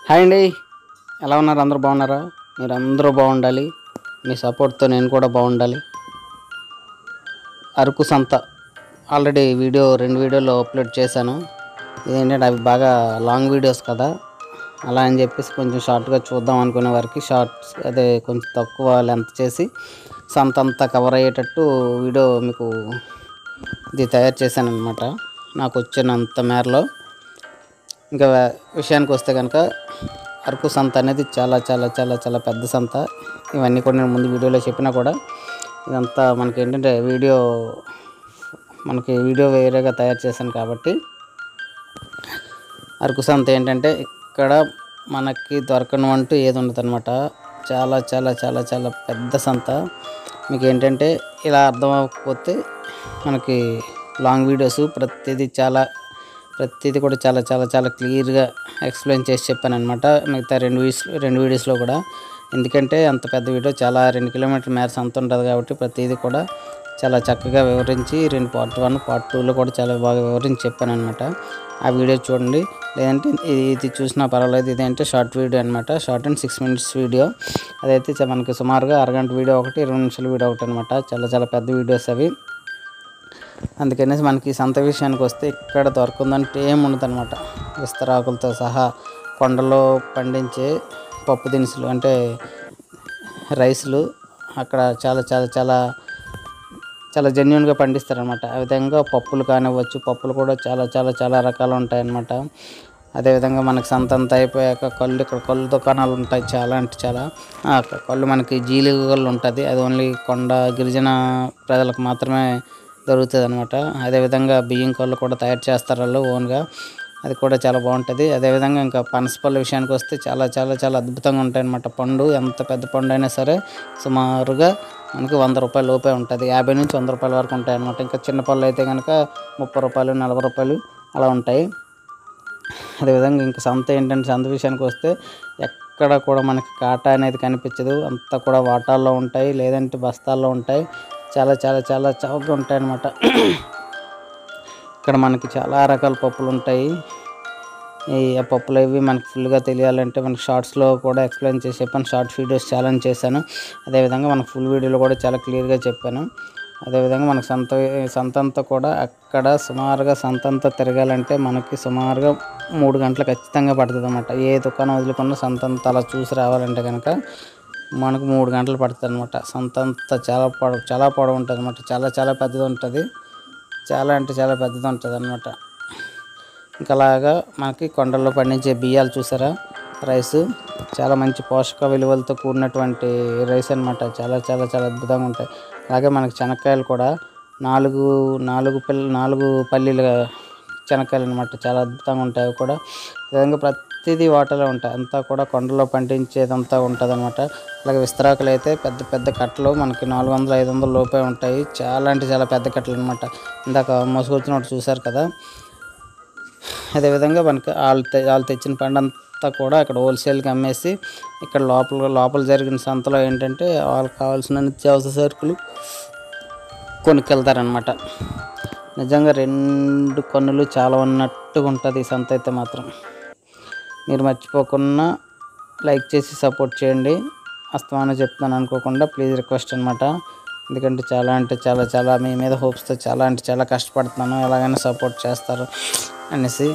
Hi అండి, ఎలా ఉన్నారు? అందరూ బాగున్నారా? మీరు అందరూ బాగుండాలి. మీ సపోర్ట్తో నేను కూడా బాగుండాలి. అరకు సంత ఆల్రెడీ రెండు వీడియోలు అప్లోడ్ చేశాను. ఇదేంటంటే అవి బాగా లాంగ్ వీడియోస్ కదా, అలా అని చెప్పేసి కొంచెం షార్ట్గా చూద్దాం అనుకునే వారికి షార్ట్స్ అదే కొంచెం తక్కువ లెంత్ చేసి సంత అంతా కవర్ అయ్యేటట్టు వీడియో మీకు ఇది తయారు చేశాను అనమాట, నాకు వచ్చినంత మేరలో. ఇంకా విషయానికి వస్తే కనుక అరకు సంత అనేది చాలా చాలా చాలా చాలా పెద్ద సంత. ఇవన్నీ కూడా నేను ముందు వీడియోలో చెప్పినా కూడా ఇదంతా మనకి ఏంటంటే వీడియో వేరేగా తయారు చేశాను కాబట్టి, అరకు సంత ఏంటంటే ఇక్కడ మనకి దొరకను ఏది ఉండదు అనమాట. చాలా చాలా చాలా చాలా పెద్ద సంత. మీకు ఏంటంటే ఇలా అర్థం అవ్వకపోతే మనకి లాంగ్ వీడియోస్ ప్రతిదీ కూడా చాలా చాలా చాలా క్లియర్గా ఎక్స్ప్లెయిన్ చేసి చెప్పాను అనమాట, మిగతా రెండు వీడియోస్లో కూడా. ఎందుకంటే అంత పెద్ద వీడియో, చాలా 2 కిలోమీటర్ల మేర సంత ఉంటుంది కాబట్టి ప్రతిదీ కూడా చాలా చక్కగా వివరించి పార్ట్ 1 పార్ట్ 2లో కూడా చాలా బాగా వివరించి చెప్పాను అనమాట. ఆ వీడియో చూడండి, లేదంటే ఇది చూసినా పర్వాలేదు. ఇదేంటే షార్ట్ వీడియో అనమాట, షార్ట్ అండ్ 6 minutes వీడియో. అదైతే మనకి సుమారుగా అరగంట వీడియో ఒకటి, 20 నిమిషాల వీడియో ఒకటి అనమాట. చాలా చాలా పెద్ద వీడియోస్ అవి. అందుకనేసి మనకి సంత విషయానికి వస్తే ఇక్కడ దొరకుందంటే ఏముండదు అనమాట. విస్తరాకులతో సహా కొండలో పండించే పప్పు దినుసులు అంటే రైసులు అక్కడ చాలా చాలా చాలా చాలా జెన్యున్గా పండిస్తారనమాట. ఆ విధంగా పప్పులు కానివ్వచ్చు, పప్పులు కూడా చాలా చాలా చాలా రకాలు ఉంటాయన్నమాట. అదేవిధంగా మనకి సంత అంతా అయిపోయాక ఇక్కడ కళ్ళు దుకాణాలు ఉంటాయి, చాలా అంటే చాలా. కళ్ళు మనకి జీలిగల్లు ఉంటుంది, అది ఓన్లీ కొండ గిరిజన ప్రజలకు మాత్రమే దొరుకుతుంది అనమాట. అదేవిధంగా బియ్యం కళ్ళు కూడా తయారు చేస్తారు వాళ్ళు ఓన్గా, అది కూడా చాలా బాగుంటుంది. అదేవిధంగా ఇంకా పనసపళ్ళు విషయానికి వస్తే చాలా చాలా చాలా అద్భుతంగా ఉంటాయి అనమాట. పండు ఎంత పెద్ద పండు అయినా సరే సుమారుగా మనకి 100 రూపాయల లోపే ఉంటుంది, 50 నుంచి 100 రూపాయల వరకు ఉంటాయి అనమాట. ఇంకా చిన్న పళ్ళు అయితే కనుక 30 రూపాయలు, 40 రూపాయలు అలా ఉంటాయి. అదేవిధంగా ఇంకా సంత విషయానికి వస్తే ఎక్కడ కూడా మనకి కాటా అనేది కనిపించదు, అంతా కూడా వాటాల్లో ఉంటాయి, లేదంటే బస్తాల్లో ఉంటాయి. చాలా చాలా చాలా చౌకగా ఉంటాయి అన్నమాట. ఇక్కడ మనకి చాలా రకాల పప్పులు ఉంటాయి. ఈ పప్పులు అవి మనకి ఫుల్గా తెలియాలంటే మనకి షార్ట్స్లో కూడా ఎక్స్ప్లెయిన్ చేసి చెప్పాను, షార్ట్ వీడియోస్ ఛాలెంజ్ చేశాను. అదేవిధంగా మనకు ఫుల్ వీడియోలో కూడా చాలా క్లియర్గా చెప్పాను. అదేవిధంగా మనకు సంత అంతా కూడా అక్కడ సుమారుగా సంత అంతా తిరగాలంటే మనకి సుమారుగా 3 గంటలు ఖచ్చితంగా పడుతుంది అన్నమాట. ఏ దుకాణం వదులుకున్నా సంత అంతా అలా చూసి రావాలంటే కనుక మనకు 3 గంటలు పడుతుంది అనమాట. సంత అంతా చాలా పొడవు ఉంటుంది అనమాట, చాలా చాలా పెద్దది ఉంటుంది, చాలా అంటే చాలా పెద్దది ఉంటుంది అనమాట. ఇంకా అలాగా మనకి కొండల్లో పండించే బియ్యాలు చూసారా, రైసు చాలా మంచి పోషక విలువలతో కూడినటువంటి రైస్ అనమాట. చాలా చాలా చాలా అద్భుతంగా ఉంటాయి. అలాగే మనకి శనక్కాయలు కూడా 4 పల్లీల శనక్కాయలు అనమాట, చాలా అద్భుతంగా ఉంటాయి అవి కూడా. విధంగా ప్రతిదీ వాటలో ఉంటాయి, అంతా కూడా కొండలో పండించేదంతా ఉంటుంది అనమాట. అలాగే విస్తరాకులు అయితే పెద్ద పెద్ద కట్టలు మనకి 400-500 లోపే ఉంటాయి, చాలా అంటే చాలా పెద్ద కట్టలు అనమాట. ఇందాక మోసుకొచ్చినట్టు చూసారు కదా. అదేవిధంగా మనకి వాళ్ళు తెచ్చిన పండంతా కూడా ఇక్కడ హోల్సేల్గా అమ్మేసి ఇక్కడ లోపల జరిగిన సంతలో ఏంటంటే వాళ్ళకి కావాల్సిన నిత్యావసర సరుకులు కొనుక్కెళ్తారనమాట. నిజంగా 2 కన్నులు చాలా ఉన్నట్టుగా ఉంటుంది ఈ సంత అయితే మాత్రం. మీరు మర్చిపోకుండా లైక్ చేసి సపోర్ట్ చేయండి, అస్తమానం చెప్తాను అనుకోకుండా, ప్లీజ్ రిక్వెస్ట్ అనమాట. ఎందుకంటే చాలా అంటే చాలా చాలా మీ మీద హోప్స్తో చాలా అంటే చాలా కష్టపడుతున్నాను, ఎలాగైనా సపోర్ట్ చేస్తారు అనేసి.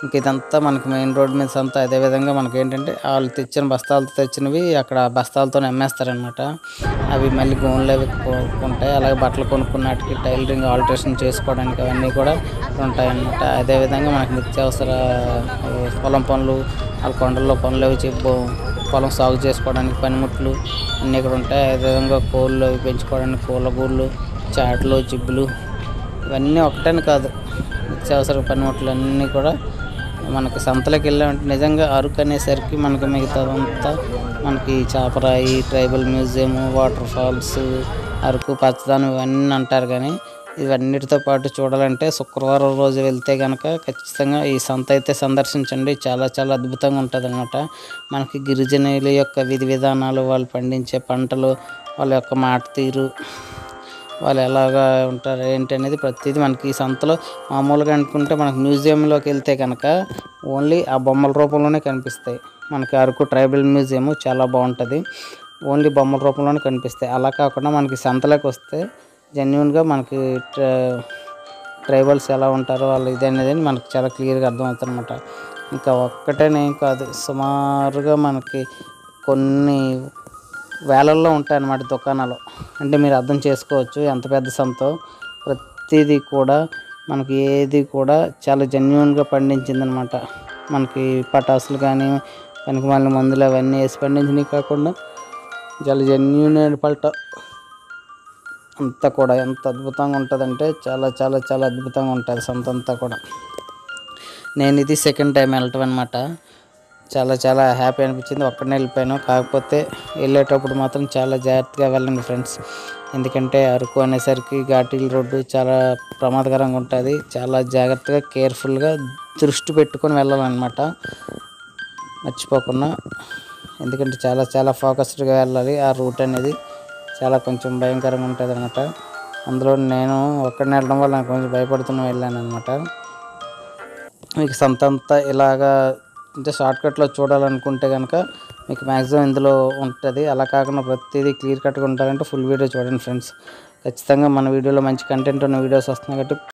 ఇంక ఇదంతా మనకి మెయిన్ రోడ్ మీద సంత. అదేవిధంగా మనకి ఏంటంటే వాళ్ళు బస్తాలతో తెచ్చినవి అక్కడ బస్తాలతో అమ్మేస్తారనమాట. అవి మళ్ళీ గోన్లు అవి ఉంటాయి. అలాగే బట్టలు కొనుక్కున్నట్టుకి టైలరింగ్ ఆల్టరేషన్ చేసుకోవడానికి అవన్నీ కూడా ఉంటాయన్నమాట. అదేవిధంగా మనకి నిత్యావసర పొలం పనులు, వాళ్ళ కొండల్లో పనులు అవి పొలం సాగు చేసుకోవడానికి పనిముట్లు అన్నీ కూడా ఉంటాయి. అదేవిధంగా కోళ్ళు అవి పెంచుకోవడానికి కోళ్ళ గూళ్ళు, చాట్లు, జిబ్బులు ఇవన్నీ ఒకటని కాదు, నిత్యావసర పనిముట్లు అన్నీ కూడా మనకి సంతలోకి వెళ్ళామంటే నిజంగా అరకు అనేసరికి మనకి మిగతాదంతా మనకి Chaparai, tribal museum, waterfalls, Araku పచ్చదనం ఇవన్నీ అంటారు. కానీ ఇవన్నిటితో పాటు చూడాలంటే శుక్రవారం రోజు వెళ్తే కనుక ఖచ్చితంగా ఈ సంత అయితే సందర్శించండి, చాలా చాలా అద్భుతంగా ఉంటుంది అనమాట. మనకి గిరిజనుల యొక్క విధి విధానాలు, వాళ్ళు పండించే పంటలు, వాళ్ళ యొక్క మాట తీరు, వాళ్ళు ఎలాగా ఉంటారు ఏంటి అనేది ప్రతిదీ మనకి ఈ సంతలో మామూలుగా అనుకుంటే మనకు మ్యూజియంలోకి వెళ్తే కనుక ఓన్లీ ఆ బొమ్మల రూపంలోనే కనిపిస్తాయి. మనకి అరకు ట్రైబల్ మ్యూజియం చాలా బాగుంటుంది. ఓన్లీ బొమ్మల రూపంలోనే కనిపిస్తాయి. అలా కాకుండా మనకి సంతలోకి వస్తే జెన్యున్గా మనకి ట్రైబల్స్ ఎలా ఉంటారో వాళ్ళు ఇది అనేది మనకు చాలా క్లియర్గా అర్థమవుతుంది అనమాట. ఇంకా ఒక్కటేనేం కాదు, సుమారుగా మనకి కొన్ని వేలల్లో ఉంటాయన్నమాట దుకాణాలు. అంటే మీరు అర్థం చేసుకోవచ్చు ఎంత పెద్ద సంతో. ప్రతిదీ కూడా మనకి ఏది కూడా చాలా జెన్యున్గా పండించిందనమాట. మనకి పటాసులు కానీ పనికిమాలిన మందులు అవన్నీ వేసి పండించినవి కాకుండా చాలా జెన్యున్ అయిన పంట అంతా కూడా ఎంత అద్భుతంగా ఉంటుందంటే చాలా చాలా చాలా అద్భుతంగా ఉంటుంది సంత అంతా కూడా. నేను ఇది సెకండ్ టైం వెళ్ళటం అనమాట. చాలా చాలా హ్యాపీ అనిపించింది. ఒక్కడనే వెళ్ళిపోయాను. కాకపోతే వెళ్ళేటప్పుడు మాత్రం చాలా జాగ్రత్తగా వెళ్ళండి ఫ్రెండ్స్. ఎందుకంటే అరకు అనేసరికి ఘాటీల రోడ్డు చాలా ప్రమాదకరంగా ఉంటుంది. చాలా జాగ్రత్తగా కేర్ఫుల్గా దృష్టి పెట్టుకొని వెళ్ళాలన్నమాట, మర్చిపోకుండా. ఎందుకంటే చాలా చాలా ఫోకస్డ్గా వెళ్ళాలి. ఆ రూట్ అనేది చాలా కొంచెం భయంకరంగా ఉంటుంది అనమాట. అందులో నేను ఒక్కడిని వెళ్ళడం వల్ల నాకు కొంచెం భయపడుతూనే వెళ్ళాను అనమాట. మీకు సంత అంతా ఇలాగా అంటే షార్ట్కట్లో చూడాలనుకుంటే కనుక మీకు మ్యాక్సిమం ఇందులో ఉంటుంది. అలా కాకుండా ప్రతిదీ క్లియర్ కట్గా ఉండాలంటే ఫుల్ వీడియో చూడండి ఫ్రెండ్స్. ఖచ్చితంగా మన వీడియోలో మంచి కంటెంట్ ఉన్న వీడియోస్ వస్తున్నాయి కాబట్టి